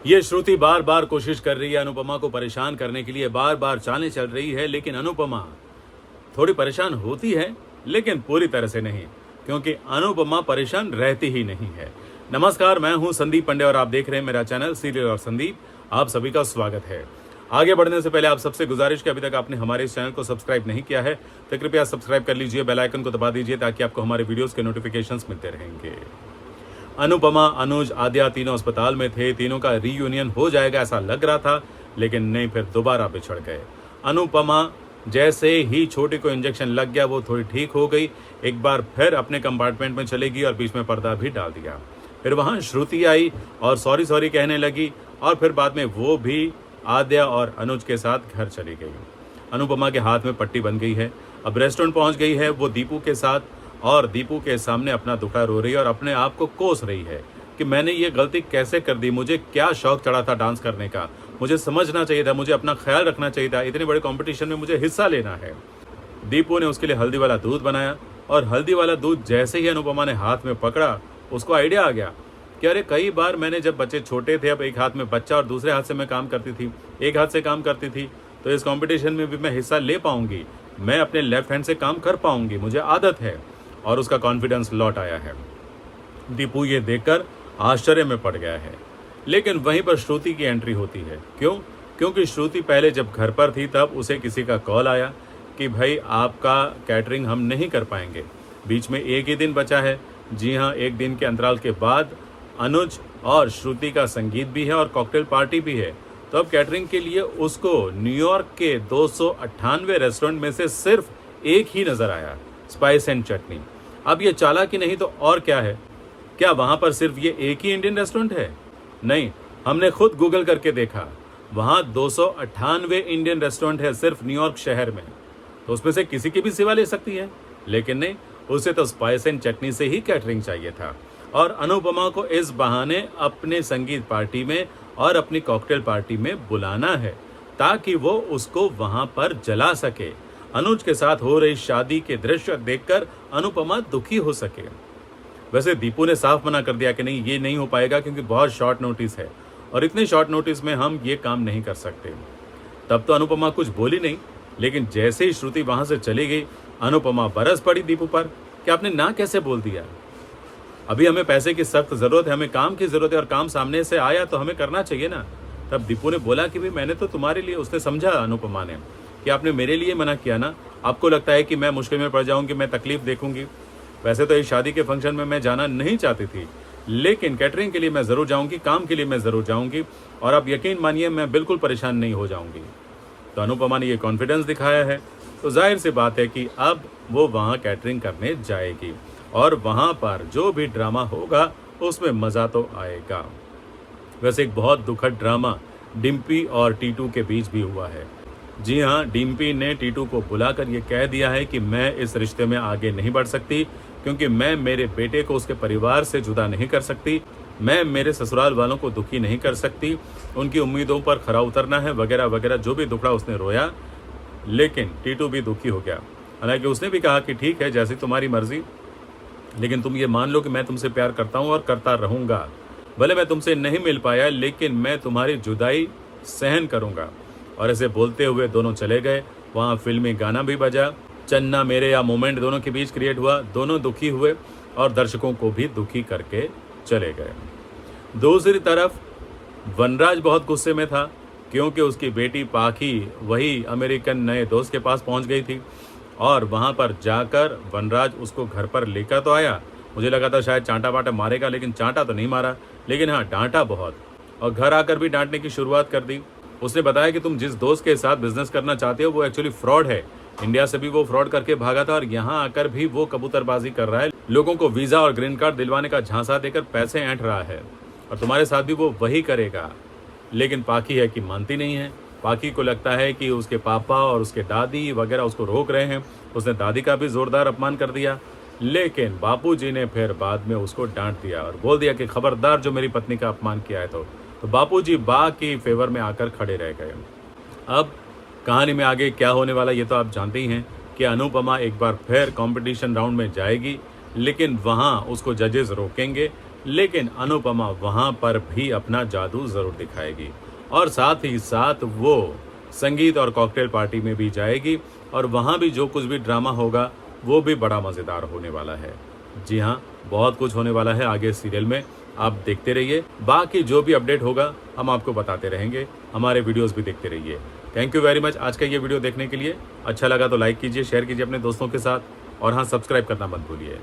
ये श्रुति बार बार कोशिश कर रही है अनुपमा को परेशान करने के लिए, बार बार चालें चल रही है, लेकिन अनुपमा थोड़ी परेशान होती है, लेकिन पूरी तरह से नहीं, क्योंकि अनुपमा परेशान रहती ही नहीं है। नमस्कार, मैं हूं संदीप पांडे और आप देख रहे हैं मेरा चैनल सीरियल और संदीप। आप सभी का स्वागत है। आगे बढ़ने से पहले आप सबसे गुजारिश कि अभी तक आपने हमारे इस चैनल को सब्सक्राइब नहीं किया है तो कृपया सब्सक्राइब कर लीजिए, बेल आइकन को दबा दीजिए ताकि आपको हमारे वीडियोस के नोटिफिकेशंस मिलते रहेंगे। अनुपमा, अनुज, आद्या तीनों अस्पताल में थे। तीनों का रीयूनियन हो जाएगा ऐसा लग रहा था, लेकिन नहीं, फिर दोबारा बिछड़ गए। अनुपमा जैसे ही छोटी को इंजेक्शन लग गया वो थोड़ी ठीक हो गई, एक बार फिर अपने कंपार्टमेंट में चली गई और बीच में पर्दा भी डाल दिया। फिर वहाँ श्रुति आई और सॉरी सॉरी कहने लगी और फिर बाद में वो भी आद्या और अनुज के साथ घर चली गई। अनुपमा के हाथ में पट्टी बन गई है। अब रेस्टोरेंट पहुंच गई है वो दीपू के साथ, और दीपू के सामने अपना दुखड़ा रो रही है और अपने आप को कोस रही है कि मैंने ये गलती कैसे कर दी, मुझे क्या शौक चढ़ा था डांस करने का, मुझे समझना चाहिए था, मुझे अपना ख्याल रखना चाहिए था, इतने बड़े कंपटीशन में मुझे हिस्सा लेना है। दीपू ने उसके लिए हल्दी वाला दूध बनाया और हल्दी वाला दूध जैसे ही अनुपमा ने हाथ में पकड़ा, उसको आइडिया आ गया कि अरे कई बार मैंने जब बच्चे छोटे थे, अब एक हाथ में बच्चा और दूसरे हाथ से मैं काम करती थी, एक हाथ से काम करती थी, तो इस कंपटीशन में भी मैं हिस्सा ले पाऊंगी, मैं अपने लेफ्ट हैंड से काम कर पाऊंगी, मुझे आदत है। और उसका कॉन्फिडेंस लौट आया है। दीपू ये देखकर आश्चर्य में पड़ गया है। लेकिन वहीं पर श्रुति की एंट्री होती है। क्यों? क्योंकि श्रुति पहले जब घर पर थी तब उसे किसी का कॉल आया कि भाई आपका कैटरिंग हम नहीं कर पाएंगे, बीच में एक ही दिन बचा है। जी हाँ, एक दिन के अंतराल के बाद अनुज और श्रुति का संगीत भी है और कॉकटेल पार्टी भी है, तो अब कैटरिंग के लिए उसको न्यूयॉर्क के 298 रेस्टोरेंट में से सिर्फ एक ही नजर आया, स्पाइस एंड चटनी। अब ये चालाकी नहीं तो और क्या है? क्या वहां पर सिर्फ ये एक ही इंडियन रेस्टोरेंट है? नहीं, हमने खुद गूगल करके देखा, वहां 298 इंडियन रेस्टोरेंट है सिर्फ न्यूयॉर्क शहर में, तो उसमें से किसी की भी सेवा ले सकती है। लेकिन नहीं, उसे तो स्पाइस एंड चटनी से ही कैटरिंग चाहिए था। और अनुपमा को इस बहाने अपने संगीत पार्टी में और अपनी कॉकटेल पार्टी में बुलाना है ताकि वो उसको वहां पर जला सके। अनुज के साथ हो रही शादी के दृश्य देखकर अनुपमा दुखी हो सके। वैसे दीपू ने साफ मना कर दिया कि नहीं, ये नहीं हो पाएगा क्योंकि बहुत शॉर्ट नोटिस है और इतने शॉर्ट नोटिस में हम ये काम नहीं कर सकते। तब तो अनुपमा कुछ बोली नहीं, लेकिन जैसे ही श्रुति वहां से चली गई, अनुपमा बरस पड़ी दीपू पर कि आपने ना कैसे बोल दिया। अभी हमें पैसे की सख्त जरूरत है, हमें काम की जरूरत है और काम सामने से आया तो हमें करना चाहिए ना। तब दीपू ने बोला कि भाई मैंने तो तुम्हारे लिए, उसने समझा अनुपमा ने कि आपने मेरे लिए मना किया ना, आपको लगता है कि मैं मुश्किल में पड़ जाऊंगी, मैं तकलीफ देखूंगी। वैसे तो इस शादी के फंक्शन में मैं जाना नहीं चाहती थी, लेकिन कैटरिंग के लिए मैं ज़रूर जाऊंगी, काम के लिए मैं ज़रूर जाऊंगी और आप यकीन मानिए मैं बिल्कुल परेशान नहीं हो जाऊंगी। तो अनुपमा ने ये कॉन्फिडेंस दिखाया है, तो जाहिर सी बात है कि अब वो वहाँ कैटरिंग करने जाएगी और वहाँ पर जो भी ड्रामा होगा उसमें मज़ा तो आएगा। वैसे एक बहुत दुखद ड्रामा डिम्पी और टीटू के बीच भी हुआ है। जी हाँ, डिम्पी ने टीटू को बुलाकर ये कह दिया है कि मैं इस रिश्ते में आगे नहीं बढ़ सकती क्योंकि मैं मेरे बेटे को उसके परिवार से जुदा नहीं कर सकती, मैं मेरे ससुराल वालों को दुखी नहीं कर सकती, उनकी उम्मीदों पर खरा उतरना है वगैरह वगैरह, जो भी दुखड़ा उसने रोया। लेकिन टीटू भी दुखी हो गया। हालांकि उसने भी कहा कि ठीक है, जैसी तुम्हारी मर्जी, लेकिन तुम ये मान लो कि मैं तुमसे प्यार करता हूँ और करता रहूँगा। भले मैं तुमसे नहीं मिल पाया, लेकिन मैं तुम्हारी जुदाई सहन करूँगा। और ऐसे बोलते हुए दोनों चले गए। वहाँ फिल्मी गाना भी बजा, चन्ना मेरे या मोमेंट दोनों के बीच क्रिएट हुआ। दोनों दुखी हुए और दर्शकों को भी दुखी करके चले गए। दूसरी तरफ वनराज बहुत गुस्से में था क्योंकि उसकी बेटी पाखी वही अमेरिकन नए दोस्त के पास पहुंच गई थी और वहां पर जाकर वनराज उसको घर पर लेकर तो आया। मुझे लगा था शायद चांटा पाटा मारेगा, लेकिन चांटा तो नहीं मारा, लेकिन हाँ डांटा बहुत, और घर आकर भी डांटने की शुरुआत कर दी। उसने बताया कि तुम जिस दोस्त के साथ बिजनेस करना चाहते हो वो एक्चुअली फ्रॉड है, इंडिया से भी वो फ्रॉड करके भागा था और यहाँ आकर भी वो कबूतरबाजी कर रहा है, लोगों को वीजा और ग्रीन कार्ड दिलवाने का झांसा देकर पैसे ऐंठ रहा है और तुम्हारे साथ भी वो वही करेगा। लेकिन पाखी है कि मानती नहीं है। पाखी को लगता है कि उसके पापा और उसके दादी वगैरह उसको रोक रहे हैं। उसने दादी का भी जोरदार अपमान कर दिया, लेकिन बापूजी ने फिर बाद में उसको डांट दिया और बोल दिया कि खबरदार जो मेरी पत्नी का अपमान किया है तो बापूजी बा की फेवर में आकर खड़े रह गए। अब कहानी में आगे क्या होने वाला ये तो आप जानते ही हैं कि अनुपमा एक बार फिर कंपटीशन राउंड में जाएगी, लेकिन वहाँ उसको जजेस रोकेंगे लेकिन अनुपमा वहाँ पर भी अपना जादू ज़रूर दिखाएगी और साथ ही साथ वो संगीत और कॉकटेल पार्टी में भी जाएगी और वहाँ भी जो कुछ भी ड्रामा होगा वो भी बड़ा मज़ेदार होने वाला है। जी हाँ, बहुत कुछ होने वाला है आगे सीरियल में, आप देखते रहिए। बाकी जो भी अपडेट होगा हम आपको बताते रहेंगे, हमारे वीडियोस भी देखते रहिए। थैंक यू वेरी मच आज का ये वीडियो देखने के लिए। अच्छा लगा तो लाइक कीजिए, शेयर कीजिए अपने दोस्तों के साथ और हाँ, सब्सक्राइब करना मत भूलिए।